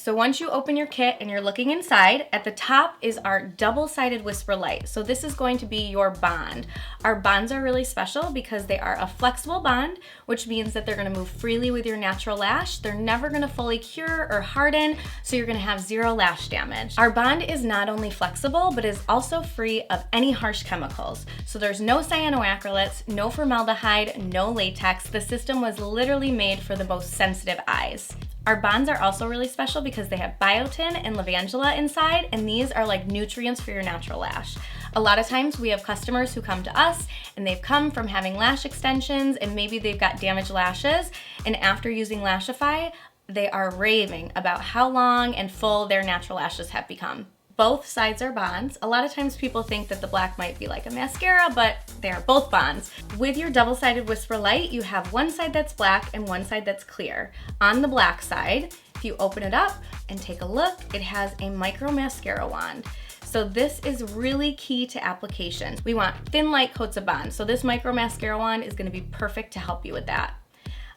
So once you open your kit and you're looking inside, at the top is our double-sided Whisper Light. So this is going to be your bond. Our bonds are really special because they are a flexible bond, which means that they're gonna move freely with your natural lash. They're never gonna fully cure or harden, so you're gonna have zero lash damage. Our bond is not only flexible, but is also free of any harsh chemicals. So there's no cyanoacrylates, no formaldehyde, no latex. The system was literally made for the most sensitive eyes. Our bonds are also really special because they have biotin and levangula inside, and these are like nutrients for your natural lash. A lot of times we have customers who come to us and they've come from having lash extensions and maybe they've got damaged lashes, and after using Lashify, they are raving about how long and full their natural lashes have become. Both sides are bonds. A lot of times people think that the black might be like a mascara, but they are both bonds. With your double-sided Whisper Light, you have one side that's black and one side that's clear. On the black side, if you open it up and take a look, it has a micro mascara wand. So this is really key to application. We want thin light coats of bond. So this micro mascara wand is gonna be perfect to help you with that.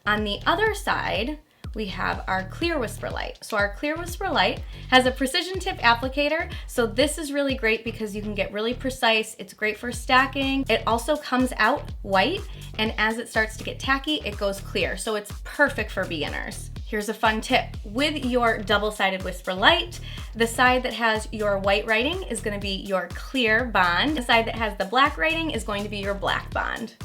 On the other side, we have our clear Whisper Light. So our clear Whisper Light has a precision tip applicator. So this is really great because you can get really precise. It's great for stacking. It also comes out white, and as it starts to get tacky, it goes clear. So it's perfect for beginners. Here's a fun tip. With your double-sided Whisper Light, the side that has your white writing is gonna be your clear bond. The side that has the black writing is going to be your black bond.